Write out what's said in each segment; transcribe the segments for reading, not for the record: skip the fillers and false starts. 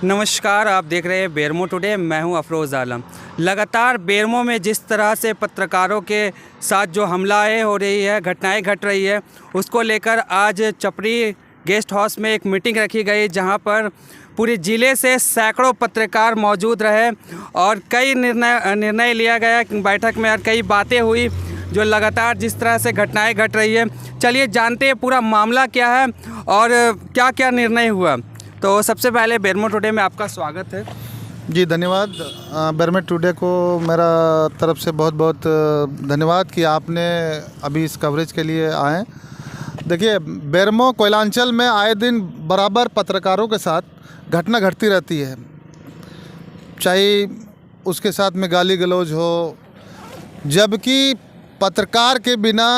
नमस्कार, आप देख रहे हैं बेरमो टुडे। मैं हूं अफरोज़ आलम। लगातार बेरमो में जिस तरह से पत्रकारों के साथ जो हमलाएं हो रही है, घटनाएं घट रही है, उसको लेकर आज चपड़ी गेस्ट हाउस में एक मीटिंग रखी गई, जहां पर पूरे ज़िले से सैकड़ों पत्रकार मौजूद रहे और कई निर्णय लिया गया बैठक में और कई बातें हुई जो लगातार जिस तरह से घटनाएं घट रही है। चलिए जानते हैं पूरा मामला क्या है और क्या क्या निर्णय हुआ। तो सबसे पहले बेरमो टुडे में आपका स्वागत है। जी धन्यवाद। बेरमो टुडे को मेरा तरफ से बहुत बहुत धन्यवाद कि आपने अभी इस कवरेज के लिए आए। देखिए, बेरमो कोयलांचल में आए दिन बराबर पत्रकारों के साथ घटना घटती रहती है, चाहे उसके साथ में गाली गलौज हो, जबकि पत्रकार के बिना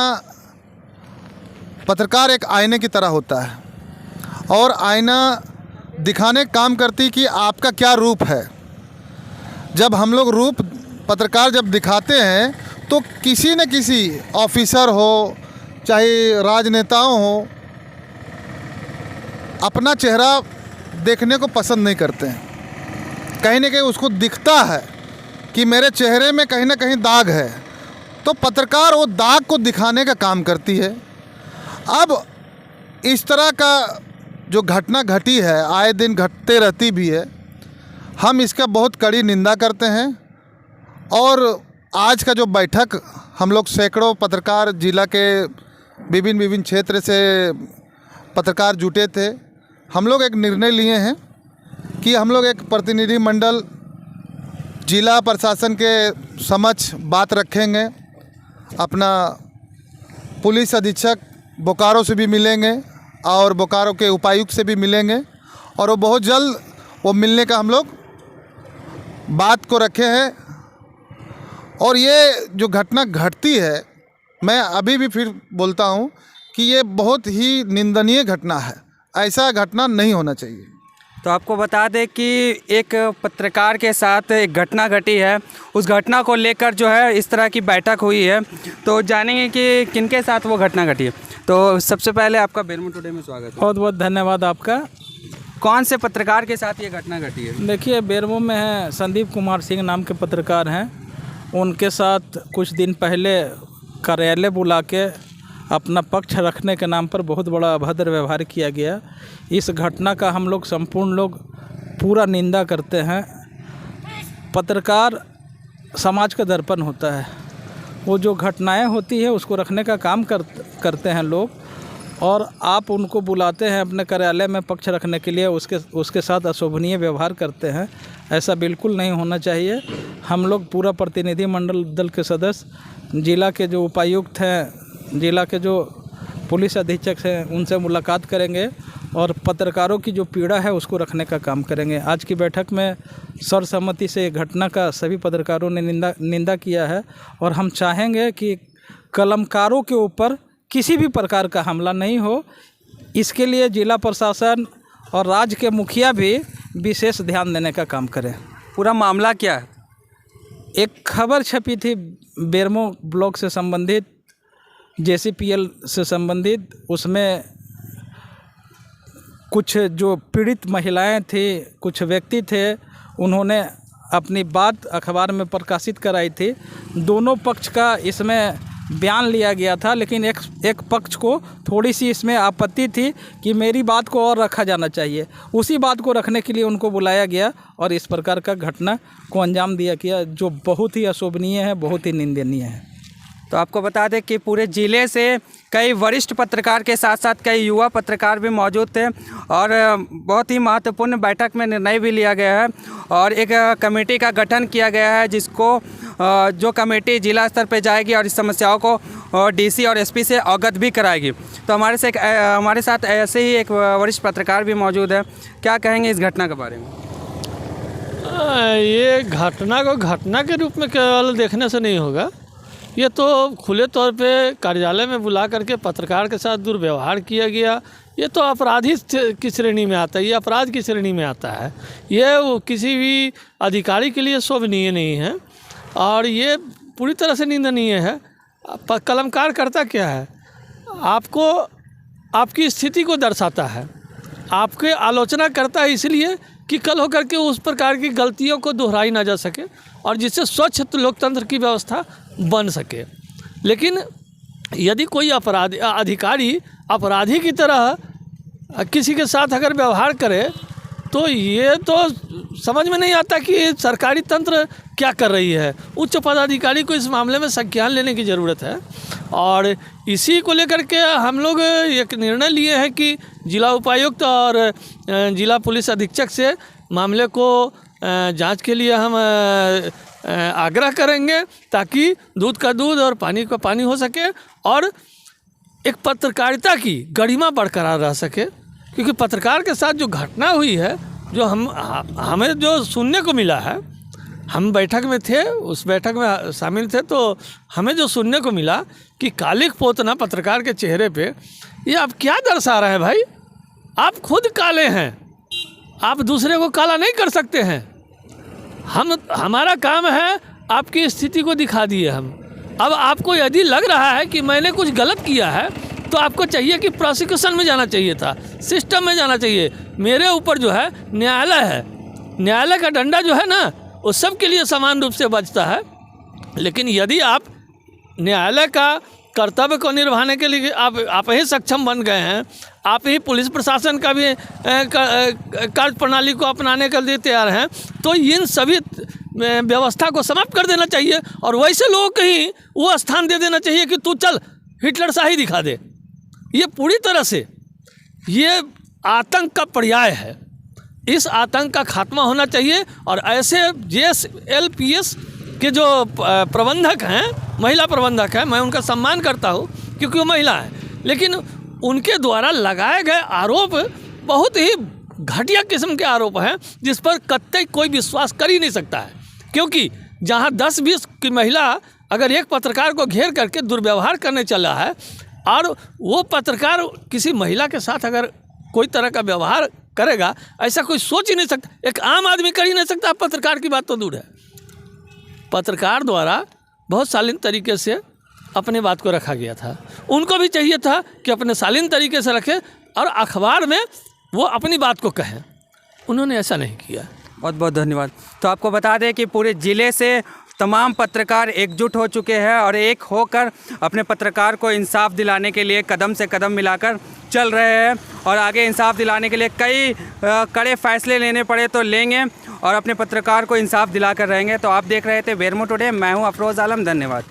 पत्रकार एक आईने की तरह होता है और आईना दिखाने काम करती कि आपका क्या रूप है। जब हम लोग रूप पत्रकार जब दिखाते हैं तो किसी न किसी ऑफिसर हो, चाहे राजनेताओं हो, अपना चेहरा देखने को पसंद नहीं करते हैं। कहीं ना कहीं उसको दिखता है कि मेरे चेहरे में कहीं ना कहीं दाग है, तो पत्रकार वो दाग को दिखाने का काम करती है। अब इस तरह का जो घटना घटी है, आए दिन घटते रहती भी है, हम इसका बहुत कड़ी निंदा करते हैं। और आज का जो बैठक हम लोग सैकड़ों पत्रकार जिला के विभिन्न क्षेत्र से पत्रकार जुटे थे। हम लोग एक निर्णय लिए हैं कि हम लोग एक प्रतिनिधि मंडल जिला प्रशासन के समक्ष बात रखेंगे। अपना पुलिस अधीक्षक बोकारो से भी मिलेंगे और बोकारो के उपायुक्त से भी मिलेंगे और वो बहुत जल्द वो मिलने का हम लोग बात को रखे हैं। और ये जो घटना घटती है, मैं अभी भी फिर बोलता हूँ कि ये बहुत ही निंदनीय घटना है। ऐसा घटना नहीं होना चाहिए। तो आपको बता दें कि एक पत्रकार के साथ एक घटना घटी है, उस घटना को लेकर जो है इस तरह की बैठक हुई है। तो जानेंगे कि किनके साथ वो घटना घटी है। तो सबसे पहले आपका बेरमो टुडे में स्वागत है। बहुत बहुत धन्यवाद आपका। कौन से पत्रकार के साथ ये घटना घटी है? देखिए, बेरमो में है संदीप कुमार सिंह नाम के पत्रकार हैं। उनके साथ कुछ दिन पहले कार्यालय बुला के अपना पक्ष रखने के नाम पर बहुत बड़ा अभद्र व्यवहार किया गया। इस घटना का हम लोग संपूर्ण लोग पूरा निंदा करते हैं। पत्रकार समाज का दर्पण होता है। वो जो घटनाएं होती है उसको रखने का काम करते हैं लोग, और आप उनको बुलाते हैं अपने कार्यालय में पक्ष रखने के लिए, उसके साथ अशोभनीय व्यवहार करते हैं। ऐसा बिल्कुल नहीं होना चाहिए। हम लोग पूरा प्रतिनिधि मंडल दल के सदस्य, जिला के जो उपायुक्त हैं, जिला के जो पुलिस अधीक्षक हैं, उनसे मुलाकात करेंगे और पत्रकारों की जो पीड़ा है उसको रखने का काम करेंगे। आज की बैठक में सर्वसम्मति से घटना का सभी पत्रकारों ने निंदा किया है और हम चाहेंगे कि कलमकारों के ऊपर किसी भी प्रकार का हमला नहीं हो। इसके लिए जिला प्रशासन और राज्य के मुखिया भी विशेष ध्यान देने का काम करें। पूरा मामला क्या है? एक खबर छपी थी बेरमो ब्लॉक से संबंधित, JCPL से संबंधित। उसमें कुछ जो पीड़ित महिलाएं थी, कुछ व्यक्ति थे, उन्होंने अपनी बात अखबार में प्रकाशित कराई थी। दोनों पक्ष का इसमें बयान लिया गया था, लेकिन एक पक्ष को थोड़ी सी इसमें आपत्ति थी कि मेरी बात को और रखा जाना चाहिए। उसी बात को रखने के लिए उनको बुलाया गया और इस प्रकार का घटना को अंजाम दिया गया, जो बहुत ही अशोभनीय है, बहुत ही निंदनीय है। तो आपको बता दें कि पूरे ज़िले से कई वरिष्ठ पत्रकार के साथ साथ कई युवा पत्रकार भी मौजूद थे और बहुत ही महत्वपूर्ण बैठक में निर्णय भी लिया गया है और एक कमेटी का गठन किया गया है, जिसको जो कमेटी जिला स्तर पर जाएगी और इस समस्याओं को DC और SP से अवगत भी कराएगी। तो हमारे साथ ऐसे ही एक वरिष्ठ पत्रकार भी मौजूद है। क्या कहेंगे इस घटना के बारे में? ये घटना को घटना के रूप में केवल देखने से नहीं होगा। ये तो खुले तौर पे कार्यालय में बुला करके पत्रकार के साथ दुर्व्यवहार किया गया। ये तो अपराधी की श्रेणी में आता है, ये अपराध की श्रेणी में आता है। ये किसी भी अधिकारी के लिए शोभनीय नहीं है और ये पूरी तरह से निंदनीय है। कलमकार करता क्या है? आपको आपकी स्थिति को दर्शाता है, आपके आलोचना करता है इसलिए कि कल होकर के उस प्रकार की गलतियों को दोहराई ना जा सके और जिससे स्वच्छ लोकतंत्र की व्यवस्था बन सके। लेकिन यदि कोई अधिकारी अपराधी की तरह किसी के साथ अगर व्यवहार करे तो ये तो समझ में नहीं आता कि सरकारी तंत्र क्या कर रही है। उच्च पदाधिकारी को इस मामले में संज्ञान लेने की ज़रूरत है और इसी को लेकर के हम लोग एक निर्णय लिए हैं कि जिला उपायुक्त और जिला पुलिस अधीक्षक से मामले को जांच के लिए हम आग्रह करेंगे ताकि दूध का दूध और पानी का पानी हो सके और एक पत्रकारिता की गरिमा बरकरार रह सके। क्योंकि पत्रकार के साथ जो घटना हुई है, जो हमें जो सुनने को मिला है, हम बैठक में थे, उस बैठक में शामिल थे, तो हमें जो सुनने को मिला कि कालिक पोतना पत्रकार के चेहरे पे, ये आप क्या दर्शा रहे हैं भाई? आप खुद काले हैं, आप दूसरे को काला नहीं कर सकते हैं। हमारा काम है आपकी स्थिति को दिखा दिए हम। अब आपको यदि लग रहा है कि मैंने कुछ गलत किया है तो आपको चाहिए कि प्रोसिक्यूशन में जाना चाहिए था, सिस्टम में जाना चाहिए। मेरे ऊपर जो है न्यायालय है, न्यायालय का डंडा जो है ना वो सब के लिए समान रूप से बजता है। लेकिन यदि आप न्यायालय का कर्तव्य को निभाने के लिए आप ही सक्षम बन गए हैं, आप ही पुलिस प्रशासन का भी कार्य प्रणाली को अपनाने के लिए तैयार हैं, तो इन सभी व्यवस्था को समाप्त कर देना चाहिए और वैसे लोगों को ही वो स्थान दे देना चाहिए कि तू चल हिटलर शाही दिखा दे। ये पूरी तरह से ये आतंक का पर्याय है। इस आतंक का खात्मा होना चाहिए और ऐसे JSLPS के जो प्रबंधक हैं, महिला प्रबंधक हैं, मैं उनका सम्मान करता हूँ क्योंकि वो महिला हैं, लेकिन उनके द्वारा लगाए गए आरोप बहुत ही घटिया किस्म के आरोप हैं जिस पर कतई कोई विश्वास कर ही नहीं सकता है। क्योंकि जहाँ 10-20 की महिला अगर एक पत्रकार को घेर करके दुर्व्यवहार करने चला है और वो पत्रकार किसी महिला के साथ अगर कोई तरह का व्यवहार करेगा, ऐसा कोई सोच ही नहीं सकता, एक आम आदमी कर ही नहीं सकता। पत्रकार की बात तो दूर है, पत्रकार द्वारा बहुत शालीन तरीके से अपने बात को रखा गया था। उनको भी चाहिए था कि अपने शालीन तरीके से रखें और अखबार में वो अपनी बात को कहें। उन्होंने ऐसा नहीं किया। बहुत बहुत धन्यवाद। तो आपको बता दें कि पूरे ज़िले से तमाम पत्रकार एकजुट हो चुके हैं और एक होकर अपने पत्रकार को इंसाफ दिलाने के लिए कदम से कदम मिलाकर चल रहे हैं और आगे इंसाफ दिलाने के लिए कई कड़े फैसले लेने पड़े तो लेंगे और अपने पत्रकार को इंसाफ दिलाकर रहेंगे। तो आप देख रहे थे बेरमो टुडे, मैं हूं अफरोज़ आलम। धन्यवाद।